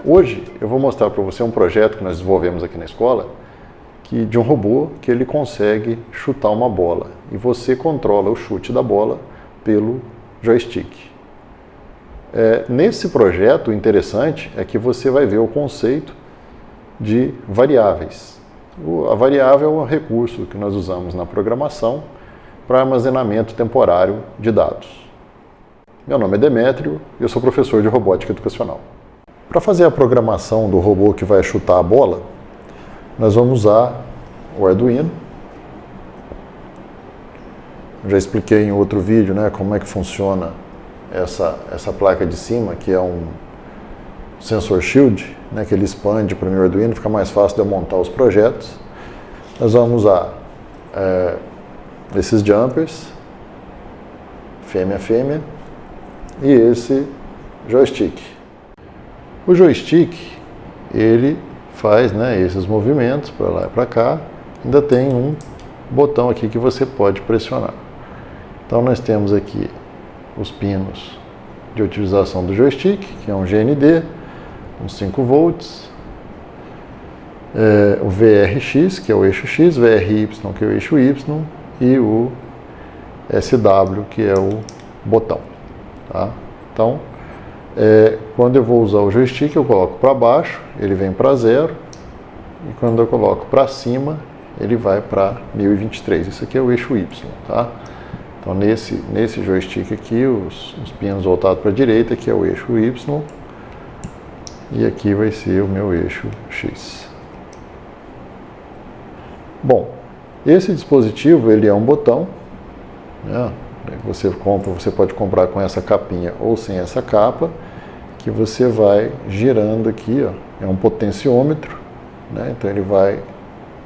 Hoje eu vou mostrar para você um projeto que nós desenvolvemos aqui na escola, de um robô que ele consegue chutar uma bola e você controla o chute da bola pelo joystick. Nesse projeto, o interessante é que você vai ver o conceito de variáveis. A variável é um recurso que nós usamos na programação para armazenamento temporário de dados. Meu nome é Demétrio e eu sou professor de robótica educacional. Para fazer a programação do robô que vai chutar a bola, nós vamos usar o Arduino. Eu já expliquei em outro vídeo, né, como é que funciona essa placa de cima, que é um sensor shield, né, que ele expande para o meu Arduino, fica mais fácil de eu montar os projetos. Nós vamos usar esses jumpers, fêmea, e esse joystick. O joystick, ele faz, né, esses movimentos para lá e para cá. Ainda tem um botão aqui que você pode pressionar. Então nós temos aqui os pinos de utilização do joystick, que é um GND, uns 5 volts, o VRX, que é o eixo X, VRY, que é o eixo Y, e o SW, que é o botão. Tá? Então, quando eu vou usar o joystick, eu coloco para baixo, ele vem para 0, e quando eu coloco para cima, ele vai para 1023. Isso aqui é o eixo Y. Tá? Então, nesse joystick aqui, os pinos voltados para a direita, aqui é o eixo Y, e aqui vai ser o meu eixo X. Bom, esse dispositivo, ele é um botão, né? Você pode comprar com essa capinha ou sem essa capa, que você vai girando aqui, ó, é um potenciômetro, né? Então ele vai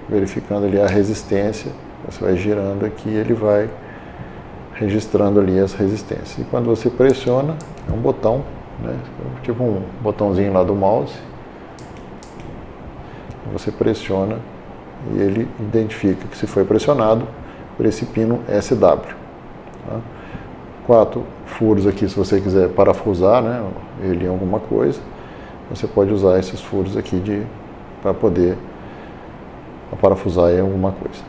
verificando ali a resistência, você vai girando aqui, ele vai registrando ali essa resistência. E quando você pressiona, é um botão, né? Tipo um botãozinho lá do mouse, você pressiona e ele identifica que se foi pressionado por esse pino SW. Tá? 4 furos aqui, se você quiser parafusar, né, ele em alguma coisa, você pode usar esses furos aqui para poder parafusar em alguma coisa.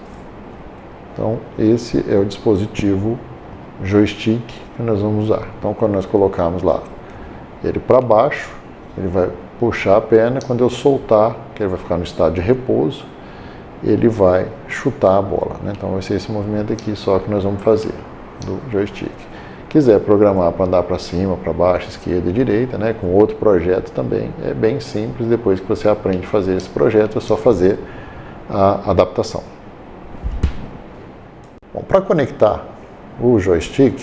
Então, esse é o dispositivo joystick que nós vamos usar. Então, quando nós colocarmos lá ele para baixo, ele vai puxar a perna, quando eu soltar, que ele vai ficar no estado de repouso, ele vai chutar a bola, né? Então vai ser esse movimento aqui só que nós vamos fazer do joystick. Quiser programar para andar para cima, para baixo, esquerda e direita, né, com outro projeto também, é bem simples. Depois que você aprende a fazer esse projeto, é só fazer a adaptação. Bom, para conectar o joystick,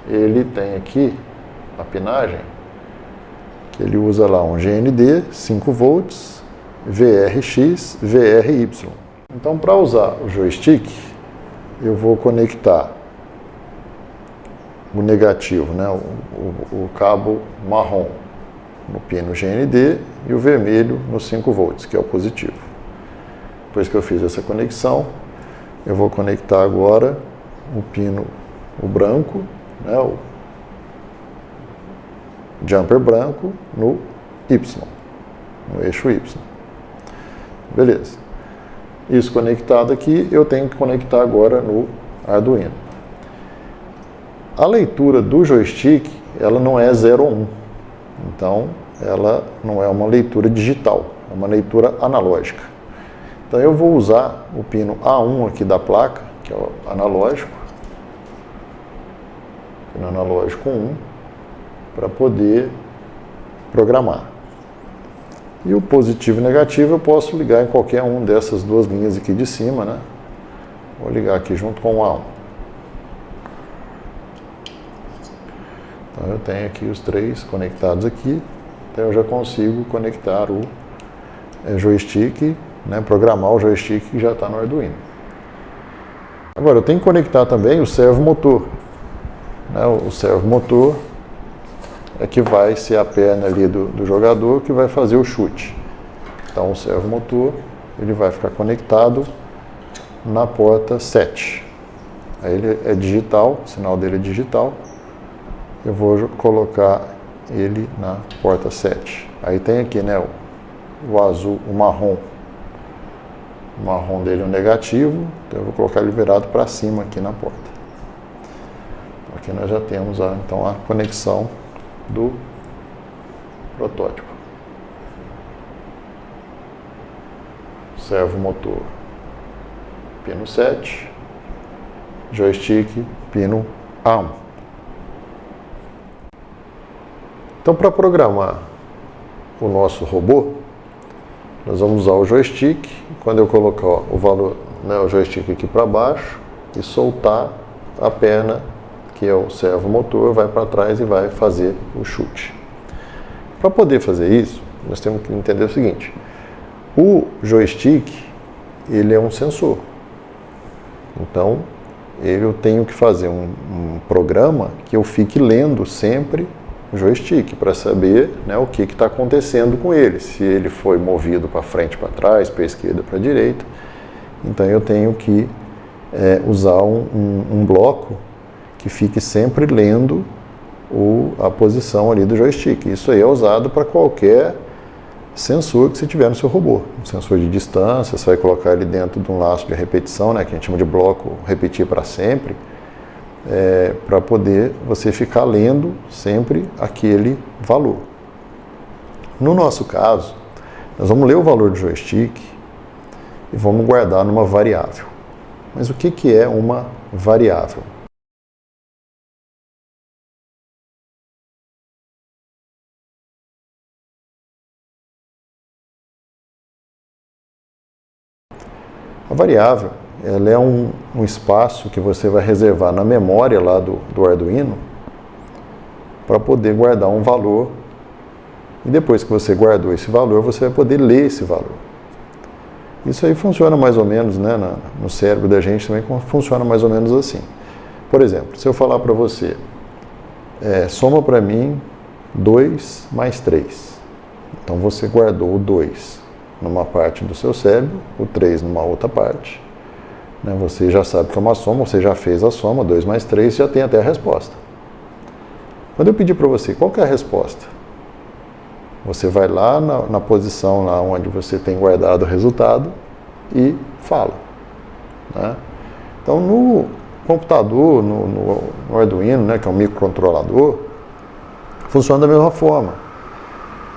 ele tem aqui a pinagem, que ele usa lá um GND, 5 volts, VRX, VRY. Então, para usar o joystick, eu vou conectar o negativo, né, o cabo marrom no pino GND e o vermelho no 5 volts, que é o positivo. Depois que eu fiz essa conexão, eu vou conectar agora o branco, né, o jumper branco no Y, no eixo Y. Beleza. Isso conectado aqui, eu tenho que conectar agora no Arduino. A leitura do joystick, ela não é 0 ou 1. Então, ela não é uma leitura digital, é uma leitura analógica. Então, eu vou usar o pino A1 aqui da placa, que é o analógico, pino analógico 1, para poder programar. E o positivo e negativo eu posso ligar em qualquer uma dessas duas linhas aqui de cima, né? Vou ligar aqui junto com o A1. Então eu tenho aqui os 3 conectados aqui, então eu já consigo conectar o joystick, né? Programar o joystick que já está no Arduino. Agora eu tenho que conectar também o servomotor, né? O servomotor é que vai ser a perna ali do jogador que vai fazer o chute. Então o servomotor, ele vai ficar conectado na porta 7. Aí ele é digital, o sinal dele é digital. Eu vou colocar ele na porta 7. Aí tem aqui, né, o azul, o marrom. O marrom dele é um negativo, então eu vou colocar ele virado para cima aqui na porta. Aqui nós já temos então a conexão do protótipo. Servo motor, pino 7, joystick, pino A1. Então, para programar o nosso robô, nós vamos usar o joystick. Quando eu colocar o valor, né, o joystick aqui para baixo e soltar a perna, que é o servo motor, vai para trás e vai fazer o chute. Para poder fazer isso, nós temos que entender o seguinte: o joystick, ele é um sensor. Então, eu tenho que fazer um programa que eu fique lendo sempre o joystick para saber, né, o que está acontecendo com ele, se ele foi movido para frente, para trás, para a esquerda, para a direita. Então eu tenho que usar um bloco que fique sempre lendo a posição ali do joystick. Isso aí é usado para qualquer sensor que você tiver no seu robô. Um sensor de distância, você vai colocar ele dentro de um laço de repetição, né, que a gente chama de bloco repetir para sempre, para poder você ficar lendo sempre aquele valor. No nosso caso, nós vamos ler o valor do joystick e vamos guardar numa variável. Mas o que é uma variável? A variável, ela é um espaço que você vai reservar na memória lá do Arduino para poder guardar um valor, e depois que você guardou esse valor, você vai poder ler esse valor. Isso aí funciona mais ou menos, né, no cérebro da gente também funciona mais ou menos assim. Por exemplo, se eu falar para você, soma para mim 2 mais 3. Então você guardou o 2 numa parte do seu cérebro, o 3 numa outra parte. Né? Você já sabe que é uma soma, você já fez a soma, 2 mais 3, já tem até a resposta. Quando eu pedir para você, qual que é a resposta? Você vai lá na posição lá onde você tem guardado o resultado e fala. Né? Então, no computador, no Arduino, né, que é um microcontrolador, funciona da mesma forma.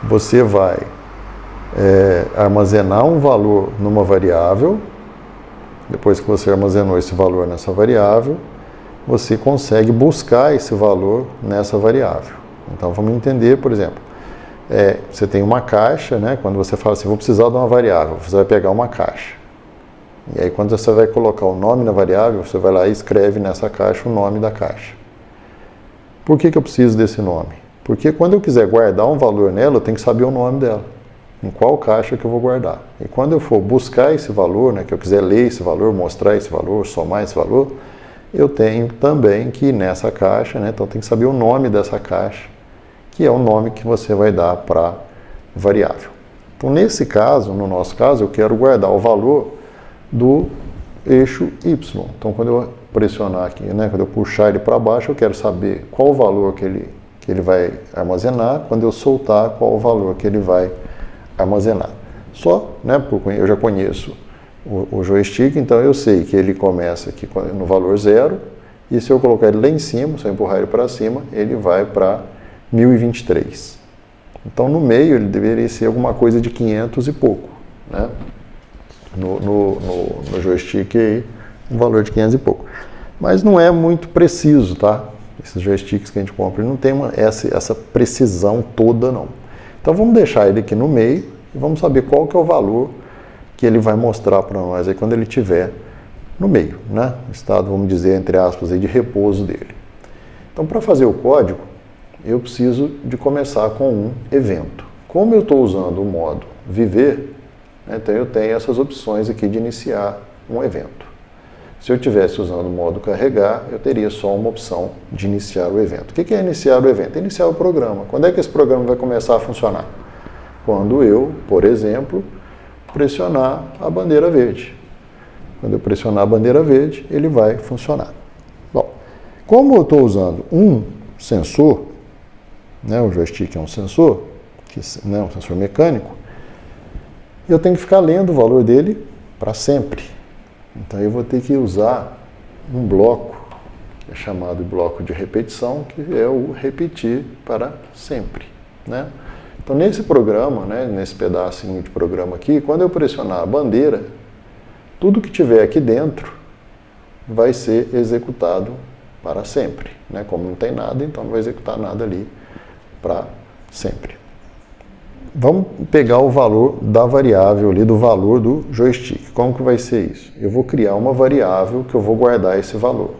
Você vai armazenar um valor numa variável. Depois que você armazenou esse valor nessa variável, você consegue buscar esse valor nessa variável. Então, vamos entender, por exemplo, você tem uma caixa, né? Quando você fala assim, vou precisar de uma variável, você vai pegar uma caixa. E aí, quando você vai colocar o nome na variável, você vai lá e escreve nessa caixa o nome da caixa. Por que eu preciso desse nome? Porque quando eu quiser guardar um valor nela, eu tenho que saber o nome dela. Em qual caixa que eu vou guardar. E quando eu for buscar esse valor, né, que eu quiser ler esse valor, mostrar esse valor, somar esse valor, eu tenho também que ir nessa caixa, né, então eu tenho que saber o nome dessa caixa, que é o nome que você vai dar para a variável. Então, nesse caso, no nosso caso, eu quero guardar o valor do eixo Y. Então, quando eu pressionar aqui, né, quando eu puxar ele para baixo, eu quero saber qual o valor que ele vai armazenar, quando eu soltar, qual o valor que ele vai armazenar. Só, né, eu já conheço o joystick, então eu sei que ele começa aqui no valor 0, e se eu colocar ele lá em cima, se eu empurrar ele para cima, ele vai para 1023. Então, no meio, ele deveria ser alguma coisa de 500 e pouco, né? No joystick aí, um valor de 500 e pouco. Mas não é muito preciso, tá? Esses joysticks que a gente compra, ele não tem essa precisão toda, não. Então vamos deixar ele aqui no meio e vamos saber qual que é o valor que ele vai mostrar para nós aí quando ele estiver no meio, né? Estado, vamos dizer, entre aspas, aí, de repouso dele. Então, para fazer o código, eu preciso de começar com um evento. Como eu estou usando o modo viver, né, então eu tenho essas opções aqui de iniciar um evento. Se eu estivesse usando o modo carregar, eu teria só uma opção de iniciar o evento. O que é iniciar o evento? Iniciar o programa. Quando é que esse programa vai começar a funcionar? Quando eu, por exemplo, pressionar a bandeira verde. Quando eu pressionar a bandeira verde, ele vai funcionar. Bom, como eu estou usando um sensor, né? O joystick é um sensor, né? Um sensor mecânico, e eu tenho que ficar lendo o valor dele para sempre. Então eu vou ter que usar um bloco, que é chamado de bloco de repetição, que é o repetir para sempre, né? Então nesse programa, né, nesse pedacinho de programa aqui, quando eu pressionar a bandeira, tudo que tiver aqui dentro vai ser executado para sempre, né? Como não tem nada, então não vai executar nada ali para sempre. Vamos pegar o valor da variável ali, do valor do joystick. Como que vai ser isso? Eu vou criar uma variável que eu vou guardar esse valor.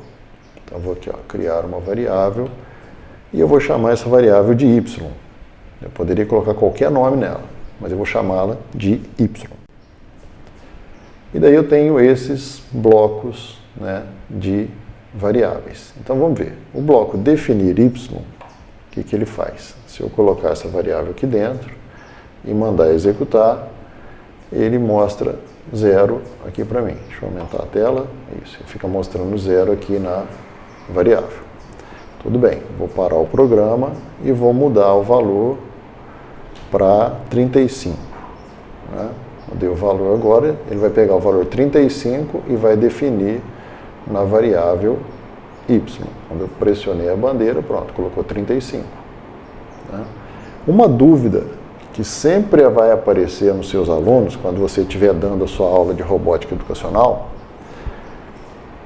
Então eu vou aqui, ó, criar uma variável e eu vou chamar essa variável de y. Eu poderia colocar qualquer nome nela, mas eu vou chamá-la de y. E daí eu tenho esses blocos, né, de variáveis. Então vamos ver. O bloco definir y, o que ele faz? Se eu colocar essa variável aqui dentro e mandar executar, ele mostra 0 aqui para mim. Deixa eu aumentar a tela. Isso, fica mostrando 0 aqui na variável. Tudo bem, vou parar o programa e vou mudar o valor para 35. Né? Mudei o valor agora, ele vai pegar o valor 35 e vai definir na variável y. Quando eu pressionei a bandeira, pronto, colocou 35. Né? Uma dúvida que sempre vai aparecer nos seus alunos, quando você estiver dando a sua aula de robótica educacional,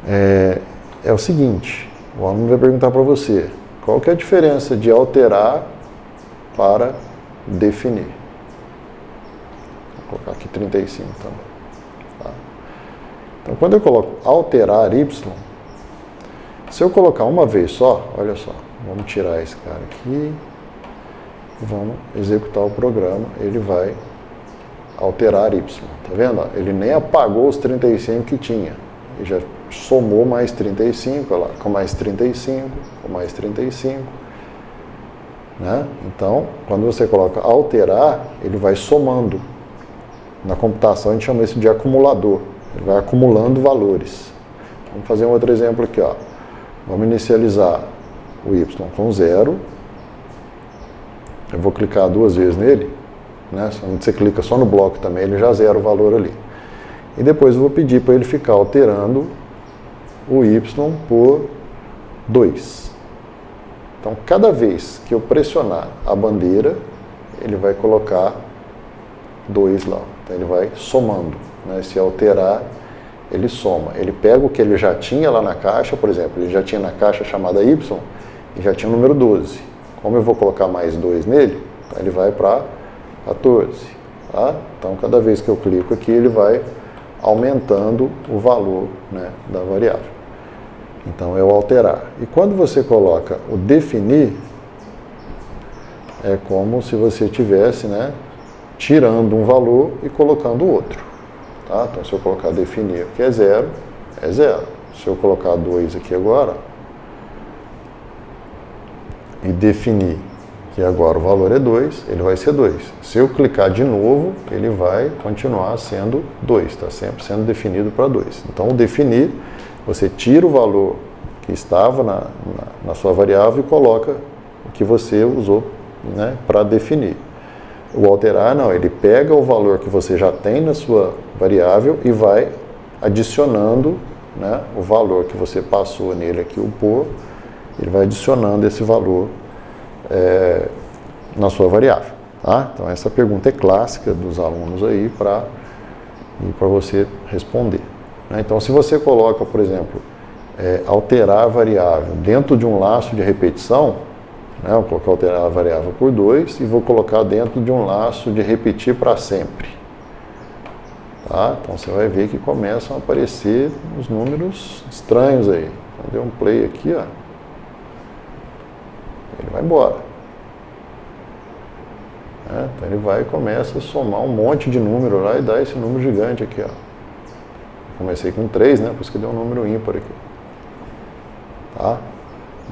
é o seguinte: o aluno vai perguntar para você, qual que é a diferença de alterar para definir? Vou colocar aqui 35 também. Tá? Então, quando eu coloco alterar y, se eu colocar uma vez só, olha só, vamos tirar esse cara aqui, vamos executar o programa, ele vai alterar y, tá vendo? Ele nem apagou os 35 que tinha, ele já somou mais 35, olha lá, com mais 35, com mais 35, né? Então, quando você coloca alterar, ele vai somando. Na computação a gente chama isso de acumulador, ele vai acumulando valores. Vamos fazer um outro exemplo aqui, ó. Vamos inicializar o y com 0. Eu vou clicar 2 vezes nele, né? Quando você clica só no bloco também, ele já zera o valor ali. E depois eu vou pedir para ele ficar alterando o y por 2. Então, cada vez que eu pressionar a bandeira, ele vai colocar 2 lá. Então, ele vai somando, né? Se alterar, ele soma. Ele pega o que ele já tinha lá na caixa, por exemplo, ele já tinha na caixa chamada y, e já tinha o número 12. Como eu vou colocar mais 2 nele, então ele vai para 14. Tá? Então, cada vez que eu clico aqui, ele vai aumentando o valor, né, da variável. Então, é o alterar. E quando você coloca o definir, é como se você tivesse, né, tirando um valor e colocando outro. Tá? Então, se eu colocar definir aqui é 0, é 0. Se eu colocar 2 aqui agora, e definir que agora o valor é 2, ele vai ser 2. Se eu clicar de novo, ele vai continuar sendo 2, está sempre sendo definido para 2. Então, o definir, você tira o valor que estava na sua variável e coloca o que você usou, né, para definir. O alterar, não, ele pega o valor que você já tem na sua variável e vai adicionando, né, o valor que você passou nele aqui, o por, ele vai adicionando esse valor na sua variável. Tá? Então, essa pergunta é clássica dos alunos aí para você responder. Né? Então, se você coloca, por exemplo, alterar a variável dentro de um laço de repetição, né, eu vou colocar alterar a variável por 2 e vou colocar dentro de um laço de repetir para sempre. Tá? Então, você vai ver que começam a aparecer os números estranhos aí. Então, deu um play aqui, ó. Ele vai embora. Então ele vai e começa a somar um monte de número lá e dá esse número gigante aqui, ó. Comecei com 3, né? Por isso que deu um número ímpar aqui. Tá?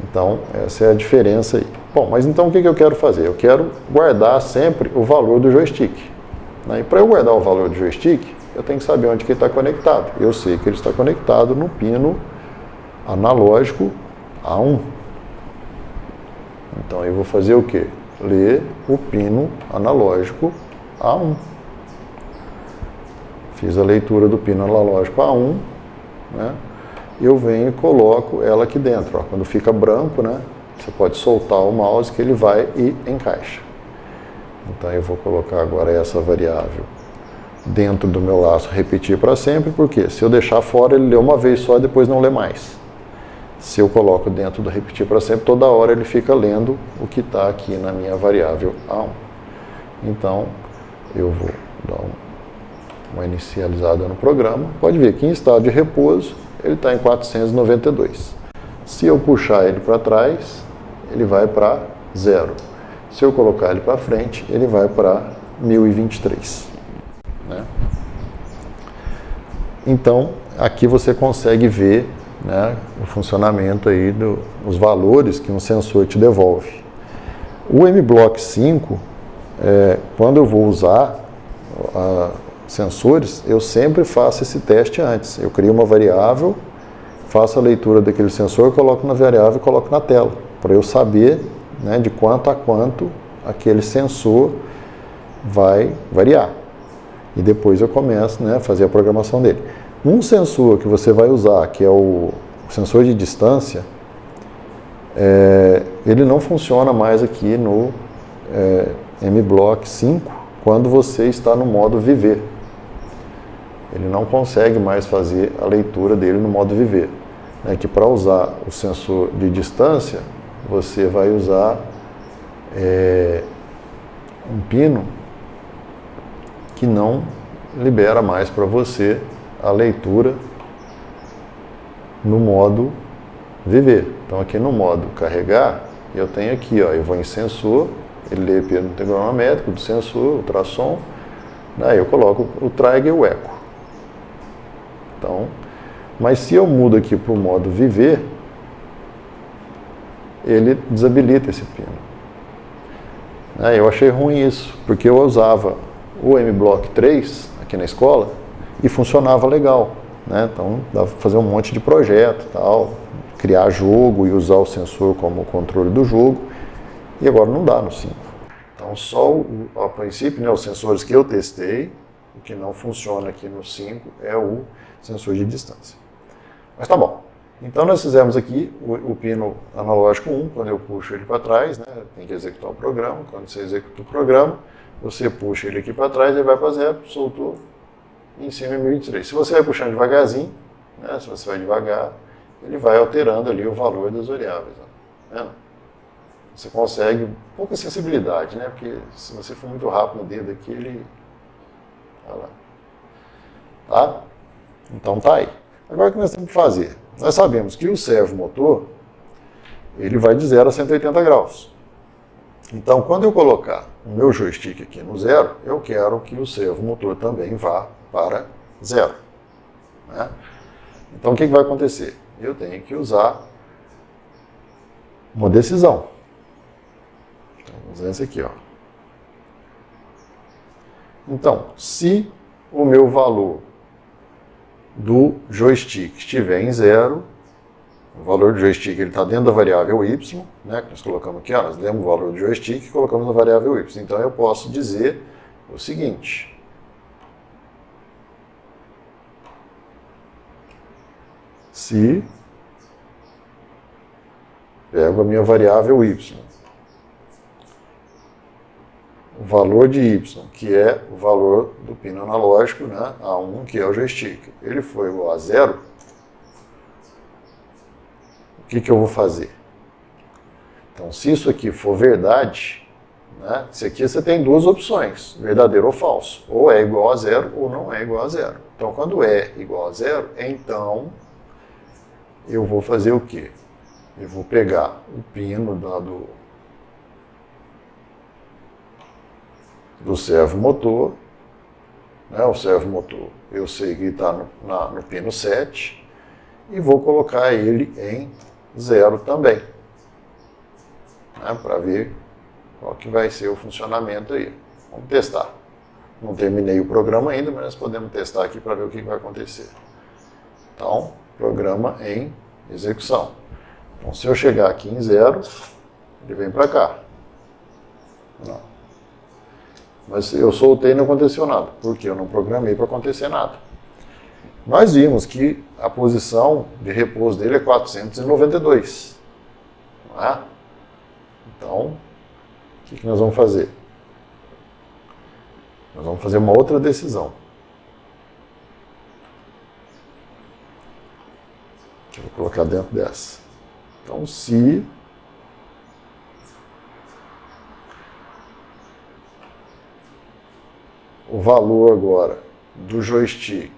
Então, essa é a diferença aí. Bom, mas então o que eu quero fazer? Eu quero guardar sempre o valor do joystick. Né? E para eu guardar o valor do joystick, eu tenho que saber onde que ele está conectado. Eu sei que ele está conectado no pino analógico A1. Então eu vou fazer o quê? Ler o pino analógico A1. Fiz a leitura do pino analógico A1, né? Eu venho e coloco ela aqui dentro. Ó. Quando fica branco, né? Você pode soltar o mouse que ele vai e encaixa. Então eu vou colocar agora essa variável dentro do meu laço, repetir para sempre, porque se eu deixar fora ele lê uma vez só e depois não lê mais. Se eu coloco dentro do repetir para sempre, toda hora ele fica lendo o que está aqui na minha variável A1. Então eu vou dar uma inicializada no programa. Pode ver que em estado de repouso ele está em 492. Se eu puxar ele para trás, ele vai para 0. Se eu colocar ele para frente, ele vai para 1023. Né? Então, aqui você consegue ver, né, o funcionamento aí dos valores que um sensor te devolve. O MBlock 5, quando eu vou usar sensores, eu sempre faço esse teste antes. Eu crio uma variável, faço a leitura daquele sensor, coloco na variável e coloco na tela, para eu saber, né, de quanto a quanto aquele sensor vai variar. E depois eu começo, né, a fazer a programação dele. Um sensor que você vai usar, que é o sensor de distância, ele não funciona mais aqui no MBlock 5 quando você está no modo viver. Ele não consegue mais fazer a leitura dele no modo viver. Que para usar o sensor de distância, você vai usar um pino que não libera mais para você a leitura no modo viver. Então aqui no modo carregar, eu tenho aqui, ó, eu vou em sensor, ele lê pelo integroma métrico do sensor, ultrassom, daí eu coloco o trigger e o eco. Então, mas se eu mudo aqui para o modo viver, ele desabilita esse pino. Eu achei ruim isso, porque eu usava o MBlock 3 aqui na escola e funcionava legal. Então dava para fazer um monte de projeto, tal, criar jogo e usar o sensor como controle do jogo, e agora não dá no 5. Então só a princípio, né, os sensores que eu testei, o que não funciona aqui no 5 é o sensor de distância. Mas tá bom. Então nós fizemos aqui o pino analógico 1, quando eu puxo ele para trás, né, tem que executar o programa. Quando você executa o programa, você puxa ele aqui para trás, ele vai para 0, soltou, e em cima é 1023. Se você vai puxando devagarzinho, né, se você vai devagar, ele vai alterando ali o valor das variáveis. Ó. Você consegue pouca sensibilidade, né, porque se você for muito rápido no dedo aqui, ele... Olha lá. Tá? Então tá aí. Agora o que nós temos que fazer? Nós sabemos que o servomotor, ele vai de 0 a 180 graus. Então, quando eu colocar o meu joystick aqui no 0, eu quero que o servomotor também vá para 0. Né? Então, o que vai acontecer? Eu tenho que usar uma decisão. Então, vamos usar esse aqui, ó. Então, se o meu valor do joystick estiver em 0, o valor do joystick está dentro da variável y, né, que nós colocamos aqui, ó, nós demos o valor do joystick e colocamos na variável y. Então eu posso dizer o seguinte: se pego a minha variável y, o valor de y, que é o valor do pino analógico, né, A1, que é o joystick, ele for igual a 0, o que eu vou fazer? Então, se isso aqui for verdade, né, isso aqui você tem duas opções, verdadeiro ou falso. Ou é igual a 0 ou não é igual a 0. Então, quando é igual a 0, então eu vou fazer o quê? Eu vou pegar o pino do servomotor, né, o servomotor eu sei que está no pino 7, e vou colocar ele em 0 também, né, para ver qual que vai ser o funcionamento aí. Vamos testar. Não terminei o programa ainda, mas nós podemos testar aqui para ver o que vai acontecer. Então, programa em execução. Então, se eu chegar aqui em 0, ele vem para cá. Não. Mas eu soltei e não aconteceu nada, porque eu não programei para acontecer nada. Nós vimos que a posição de repouso dele é 492. Não é? Então, o que nós vamos fazer? Nós vamos fazer uma outra decisão. Que eu vou colocar dentro dessa. Então, se o valor agora do joystick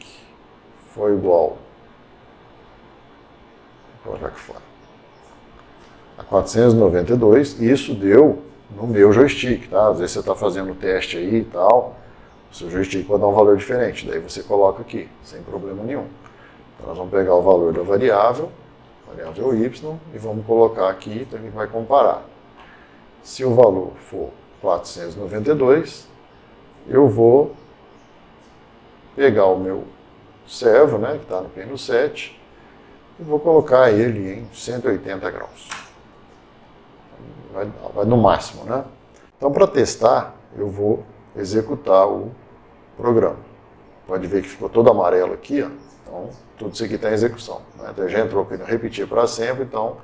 foi igual, vou colocar aqui fora, a 492, isso deu no meu joystick, tá? Às vezes você está fazendo o teste aí e tal, o seu joystick vai dar um valor diferente, daí você coloca aqui, sem problema nenhum. Então nós vamos pegar o valor da variável y, e vamos colocar aqui, então a gente vai comparar. Se o valor for 492, eu vou pegar o meu servo, né, que está no pino 7, e vou colocar ele em 180 graus. Vai no máximo, né? Então, para testar, eu vou executar o programa. Pode ver que ficou todo amarelo aqui, ó. Então, tudo isso aqui está em execução. Né? Então, já entrou o pino repetir para sempre, então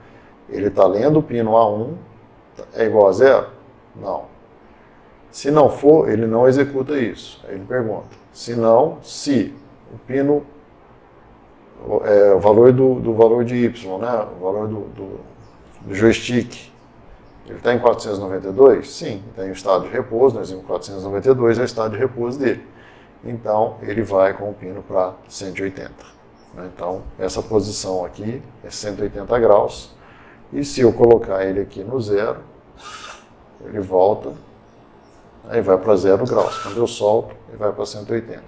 ele está lendo o pino A1, é igual a 0? Não. Se não for, ele não executa isso. Aí ele pergunta. Se não, se o pino, o valor do valor de y, né? O valor do joystick, ele está em 492? Sim, está em estado de repouso, nós vimos 492 é o estado de repouso dele. Então, ele vai com o pino para 180. Então, essa posição aqui é 180 graus. E se eu colocar ele aqui no 0, ele volta, aí vai para 0 graus. Quando eu solto, ele vai para 180.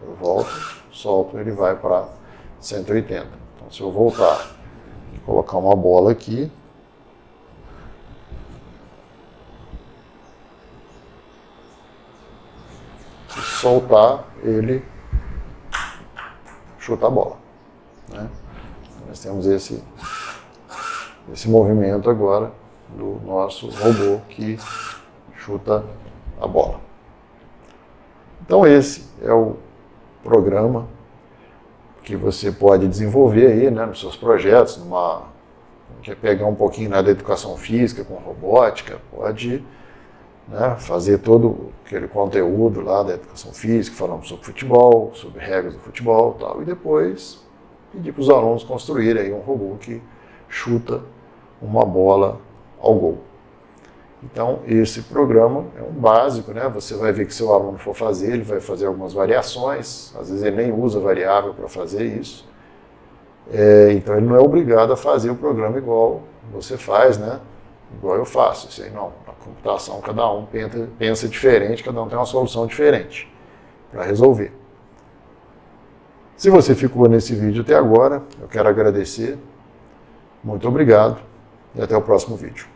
Eu volto, solto, ele vai para 180. Então, se eu voltar e colocar uma bola aqui, soltar, ele chuta a bola. Né? Nós temos esse movimento agora do nosso robô que chuta a bola. Então esse é o programa que você pode desenvolver aí, né, nos seus projetos, quer pegar um pouquinho da educação física com robótica, pode, né, fazer todo aquele conteúdo lá da educação física, falando sobre futebol, sobre regras do futebol e tal, e depois pedir para os alunos construírem aí um robô que chuta uma bola ao gol. Então, esse programa é um básico, né? Você vai ver que se o aluno for fazer, ele vai fazer algumas variações, às vezes ele nem usa variável para fazer isso. Então, ele não é obrigado a fazer o programa igual você faz, né? Igual eu faço. Isso aí não. Na computação, cada um pensa diferente, cada um tem uma solução diferente para resolver. Se você ficou nesse vídeo até agora, eu quero agradecer. Muito obrigado e até o próximo vídeo.